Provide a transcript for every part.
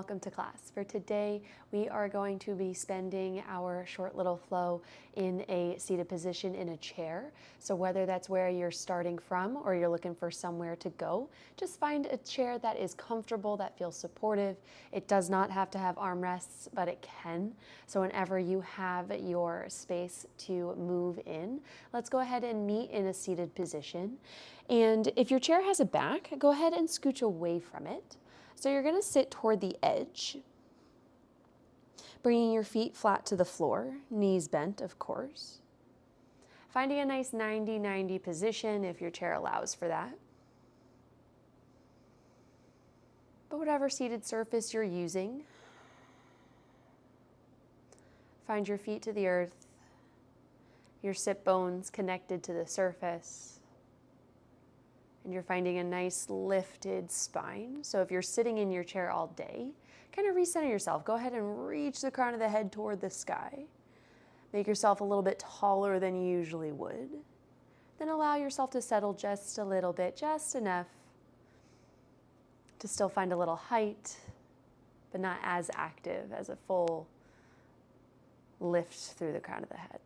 welcome to class. For today, we are going to be spending our short little flow in a seated position in a chair. So whether that's where you're starting from or you're looking for somewhere to go, just find a chair that is comfortable, that feels supportive. It does not have to have armrests, but it can. So whenever you have your space to move in, let's go ahead and meet in a seated position. And if your chair has a back, go ahead and scooch away from it. So you're going to sit toward the edge, bringing your feet flat to the floor, knees bent, of course. Finding a nice 90-90 position if your chair allows for that. But whatever seated surface you're using, find your feet to the earth, your sit bones connected to the surface. And you're finding a nice lifted spine. So if you're sitting in your chair all day, kind of recenter yourself. Go ahead and reach the crown of the head toward the sky. Make yourself a little bit taller than you usually would. Then allow yourself to settle just a little bit, just enough to still find a little height, but not as active as a full lift through the crown of the head.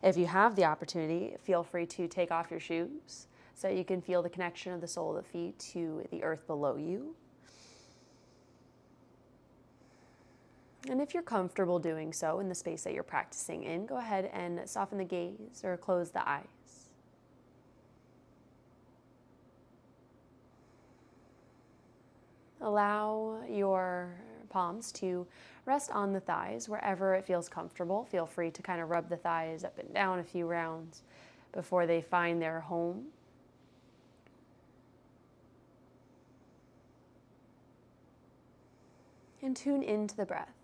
If you have the opportunity, feel free to take off your shoes so you can feel the connection of the sole of the feet to the earth below you. And if you're comfortable doing so in the space that you're practicing in, go ahead and soften the gaze or close the eyes. Allow your palms to rest on the thighs wherever it feels comfortable. Feel free to kind of rub the thighs up and down a few rounds before they find their home. And tune into the breath.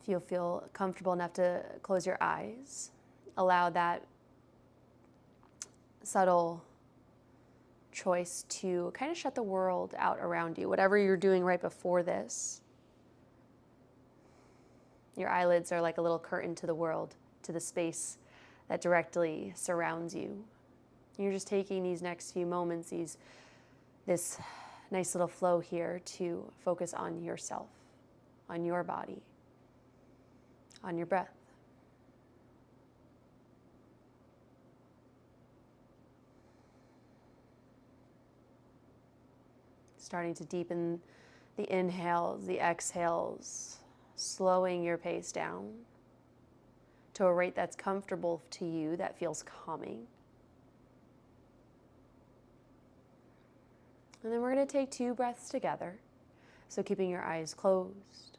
If you feel comfortable enough to close your eyes, allow that subtle choice to kind of shut the world out around you, whatever you're doing right before this. Your eyelids are like a little curtain to the world, to the space that directly surrounds you. You're just taking these next few moments, this nice little flow here to focus on yourself, on your body, on your breath. Starting to deepen the inhales, the exhales, slowing your pace down to a rate that's comfortable to you, that feels calming. And then we're going to take 2 breaths together. So keeping your eyes closed.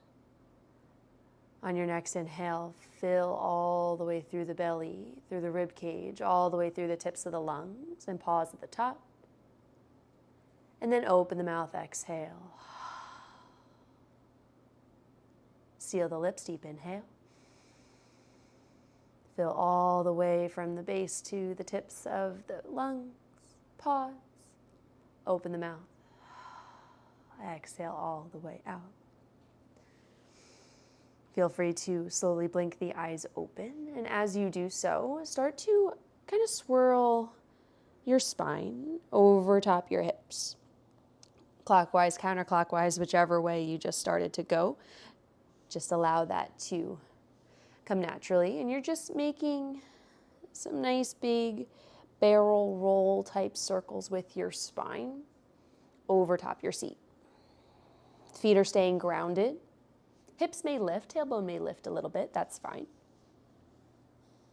On your next inhale, fill all the way through the belly, through the rib cage, all the way through the tips of the lungs, and pause at the top. And then open the mouth, exhale. Seal the lips, deep inhale. Fill all the way from the base to the tips of the lungs. Pause. Open the mouth. Exhale all the way out. Feel free to slowly blink the eyes open. And as you do so, start to kind of swirl your spine over top your hips. Clockwise, counterclockwise, whichever way you just started to go. Just allow that to come naturally. And you're just making some nice big barrel roll type circles with your spine over top your seat. Feet are staying grounded. Hips may lift, tailbone may lift a little bit, that's fine.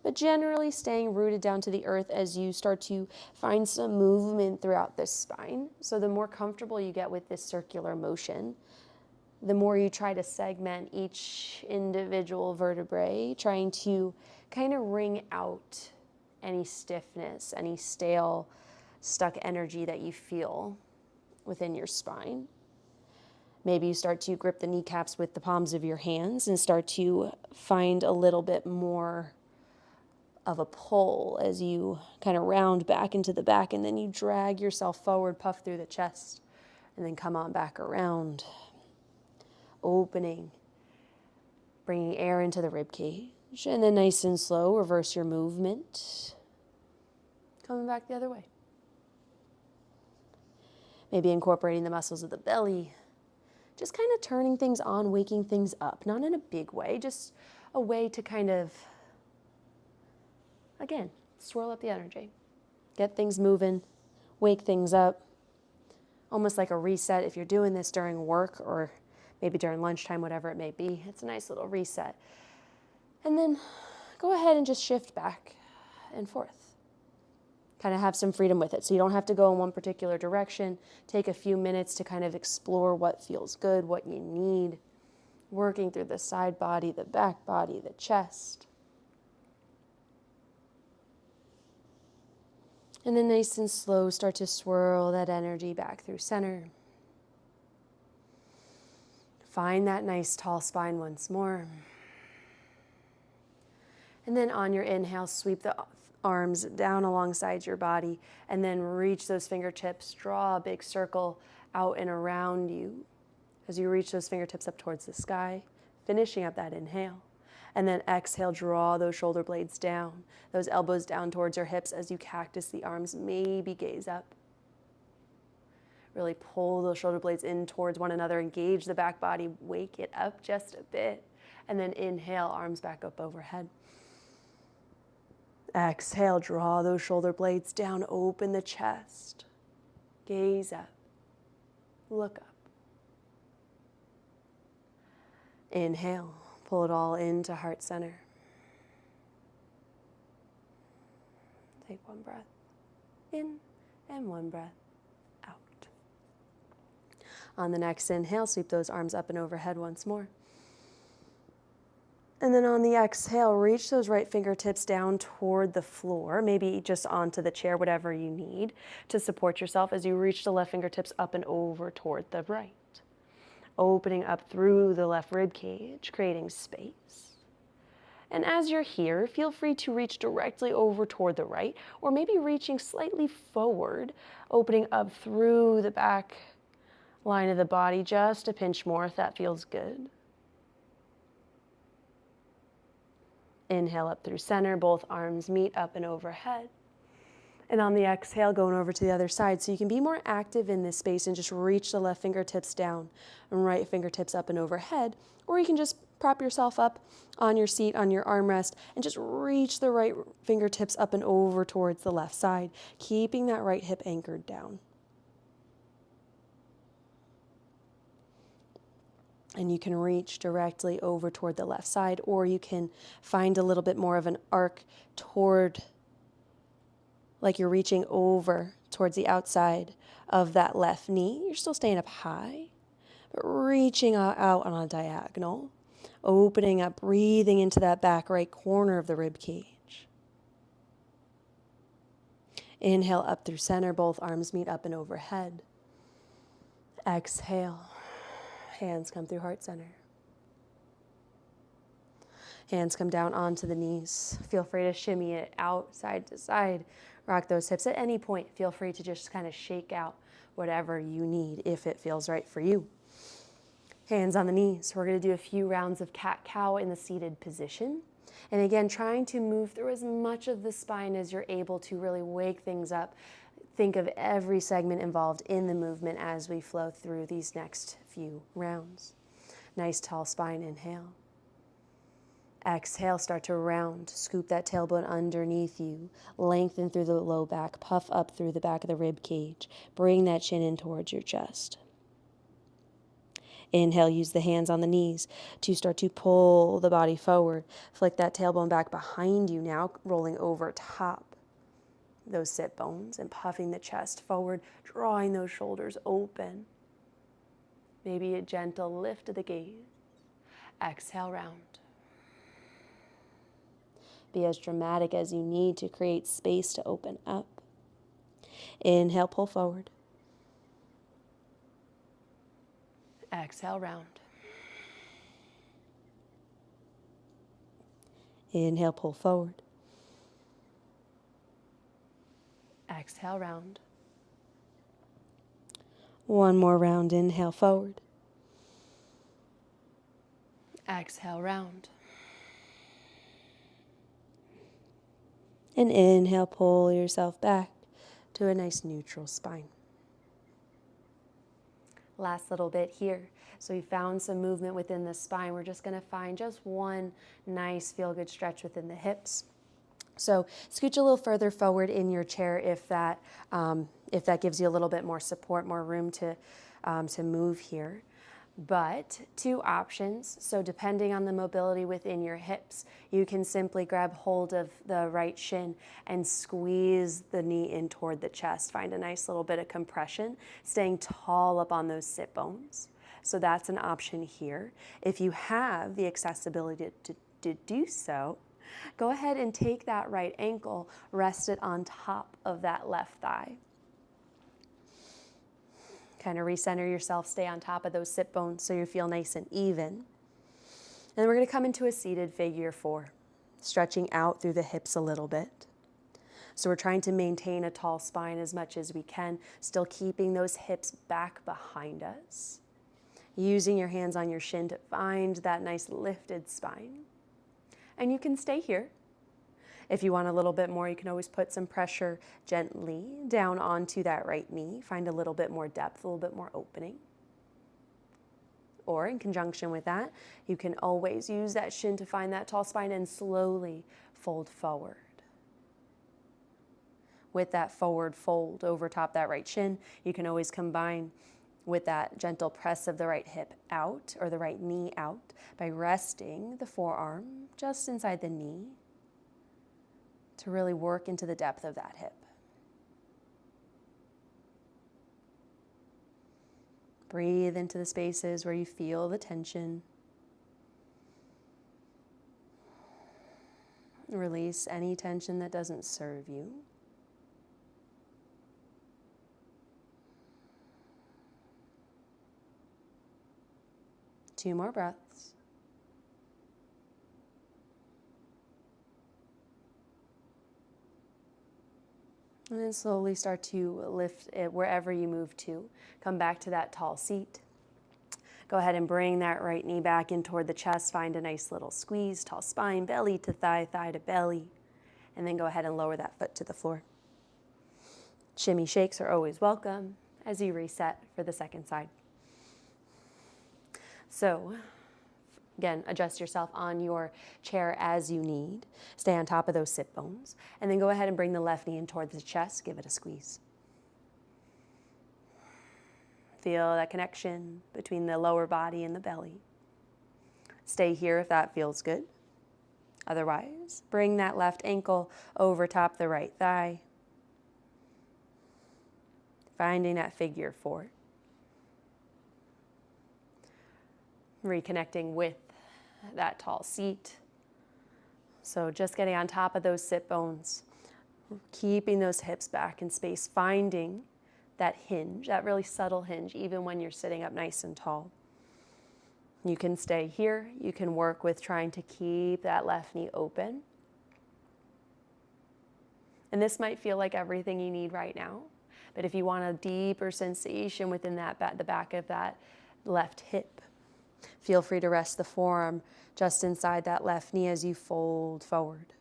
But generally staying rooted down to the earth as you start to find some movement throughout this spine. So the more comfortable you get with this circular motion, the more you try to segment each individual vertebrae, trying to kind of wring out any stiffness, any stale, stuck energy that you feel within your spine. Maybe you start to grip the kneecaps with the palms of your hands and start to find a little bit more of a pull as you kind of round back into the back, and then you drag yourself forward, puff through the chest, and then come on back around. Opening, bringing air into the rib cage, and then nice and slow, reverse your movement. Coming back the other way. Maybe incorporating the muscles of the belly. Just kind of turning things on, waking things up. Not in a big way, just a way to kind of, again, swirl up the energy. Get things moving, wake things up. Almost like a reset if you're doing this during work or maybe during lunchtime, whatever it may be. It's a nice little reset. And then go ahead and just shift back and forth. Kind of have some freedom with it. So you don't have to go in one particular direction. Take a few minutes to kind of explore what feels good, what you need. Working through the side body, the back body, the chest. And then nice and slow, start to swirl that energy back through center. Find that nice tall spine once more. And then on your inhale, sweep the arms down alongside your body and then reach those fingertips, draw a big circle out and around you as you reach those fingertips up towards the sky, finishing up that inhale. And then exhale, draw those shoulder blades down, those elbows down towards your hips as you cactus the arms, maybe gaze up. Really pull those shoulder blades in towards one another, engage the back body, wake it up just a bit. And then inhale, arms back up overhead. Exhale, draw those shoulder blades down, open the chest, gaze up, look up. Inhale, pull it all into heart center. Take one breath in and one breath out. On the next inhale, sweep those arms up and overhead once more. And then on the exhale, reach those right fingertips down toward the floor, maybe just onto the chair, whatever you need to support yourself as you reach the left fingertips up and over toward the right. Opening up through the left rib cage, creating space. And as you're here, feel free to reach directly over toward the right, or maybe reaching slightly forward, opening up through the back line of the body, just a pinch more if that feels good. Inhale up through center, both arms meet up and overhead. And on the exhale, going over to the other side. So you can be more active in this space and just reach the left fingertips down and right fingertips up and overhead. Or you can just prop yourself up on your seat, on your armrest, and just reach the right fingertips up and over towards the left side, keeping that right hip anchored down. And you can reach directly over toward the left side, or you can find a little bit more of an arc toward, like you're reaching over towards the outside of that left knee. You're still staying up high, but reaching out on a diagonal, opening up, breathing into that back right corner of the rib cage. Inhale up through center, both arms meet up and overhead. Exhale. Hands come through heart center. Hands come down onto the knees. Feel free to shimmy it out side to side. Rock those hips at any point. Feel free to just kind of shake out whatever you need if it feels right for you. Hands on the knees. We're going to do a few rounds of cat-cow in the seated position. And again, trying to move through as much of the spine as you're able to really wake things up. Think of every segment involved in the movement as we flow through these next few rounds. Nice tall spine, inhale. Exhale, start to round. Scoop that tailbone underneath you. Lengthen through the low back. Puff up through the back of the rib cage. Bring that chin in towards your chest. Inhale, use the hands on the knees to start to pull the body forward. Flick that tailbone back behind you now, rolling over top those sit bones and puffing the chest forward, drawing those shoulders open. Maybe a gentle lift of the gaze. Exhale, round. Be as dramatic as you need to create space to open up. Inhale, pull forward. Exhale, round. Inhale, pull forward. Exhale, round. One more round. Inhale, forward. Exhale, round. And inhale, pull yourself back to a nice neutral spine. Last little bit here. So we found some movement within the spine. We're just going to find just one nice feel-good stretch within the hips. So scooch a little further forward in your chair if that gives you a little bit more support, more room to move here. But two options. So depending on the mobility within your hips, you can simply grab hold of the right shin and squeeze the knee in toward the chest. Find a nice little bit of compression, staying tall up on those sit bones. So that's an option here. If you have the accessibility to do so, go ahead and take that right ankle, rest it on top of that left thigh. Kind of recenter yourself, stay on top of those sit bones so you feel nice and even. And then we're going to come into a seated figure four, stretching out through the hips a little bit. So we're trying to maintain a tall spine as much as we can, still keeping those hips back behind us. Using your hands on your shin to find that nice lifted spine. And you can stay here. If you want a little bit more, you can always put some pressure gently down onto that right knee. Find a little bit more depth, a little bit more opening. Or in conjunction with that, you can always use that shin to find that tall spine and slowly fold forward. With that forward fold over top that right shin, you can always combine with that gentle press of the right hip out or the right knee out by resting the forearm just inside the knee to really work into the depth of that hip. Breathe into the spaces where you feel the tension. Release any tension that doesn't serve you. Two more breaths. And then slowly start to lift it wherever you move to. Come back to that tall seat. Go ahead and bring that right knee back in toward the chest. Find a nice little squeeze, tall spine, belly to thigh, thigh to belly. And then go ahead and lower that foot to the floor. Shimmy shakes are always welcome as you reset for the second side. So, again, adjust yourself on your chair as you need. Stay on top of those sit bones. And then go ahead and bring the left knee in toward the chest. Give it a squeeze. Feel that connection between the lower body and the belly. Stay here if that feels good. Otherwise, bring that left ankle over top the right thigh. Finding that figure four. Reconnecting with that tall seat. So just getting on top of those sit bones, keeping those hips back in space, finding that hinge, that really subtle hinge, even when you're sitting up nice and tall. You can stay here. You can work with trying to keep that left knee open. And this might feel like everything you need right now, but if you want a deeper sensation within the back of that left hip, feel free to rest the forearm just inside that left knee as you fold forward.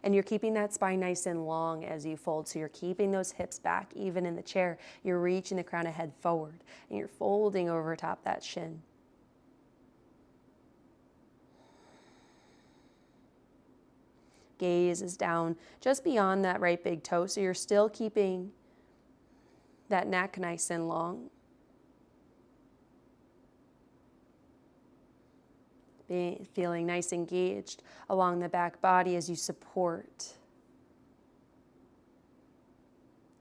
And you're keeping that spine nice and long as you fold, so you're keeping those hips back even in the chair. You're reaching the crown of head forward, and you're folding over top that shin. Gaze is down just beyond that right big toe, so you're still keeping that neck nice and long. Feeling nice engaged along the back body as you support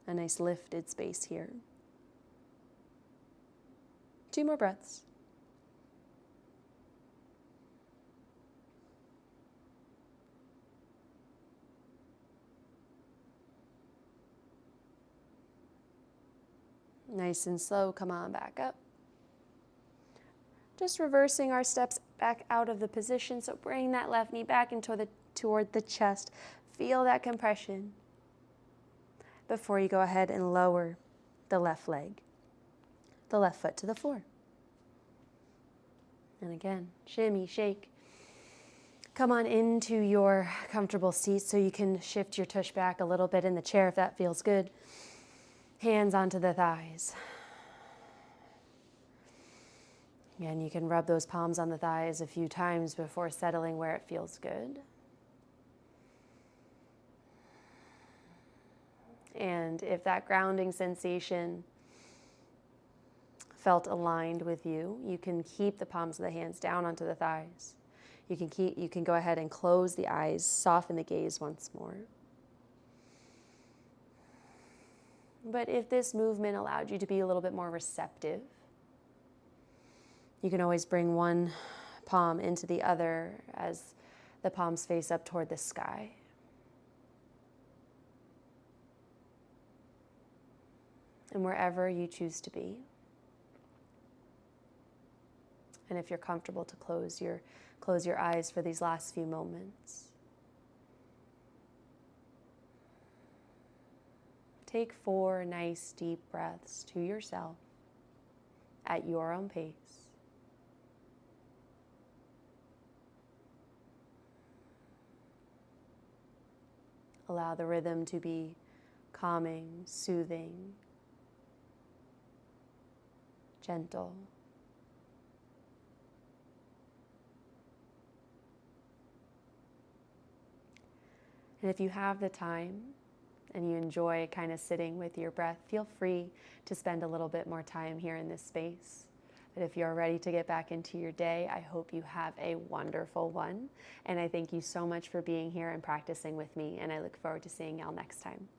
a nice lifted space here. 2 more breaths. Nice and slow, come on back up. Just reversing our steps back out of the position. So bring that left knee back toward the chest. Feel that compression before you go ahead and lower the left leg, the left foot to the floor. And again, shimmy, shake. Come on into your comfortable seat so you can shift your tush back a little bit in the chair if that feels good. Hands onto the thighs. And you can rub those palms on the thighs a few times before settling where it feels good. And if that grounding sensation felt aligned with you, you can keep the palms of the hands down onto the thighs. You can go ahead and close the eyes, soften the gaze once more. But if this movement allowed you to be a little bit more receptive, you can always bring one palm into the other as the palms face up toward the sky. And wherever you choose to be. And if you're comfortable to close your eyes for these last few moments. Take 4 nice deep breaths to yourself at your own pace. Allow the rhythm to be calming, soothing, gentle. And if you have the time and you enjoy kind of sitting with your breath, feel free to spend a little bit more time here in this space. But if you're ready to get back into your day, I hope you have a wonderful one. And I thank you so much for being here and practicing with me. And I look forward to seeing y'all next time.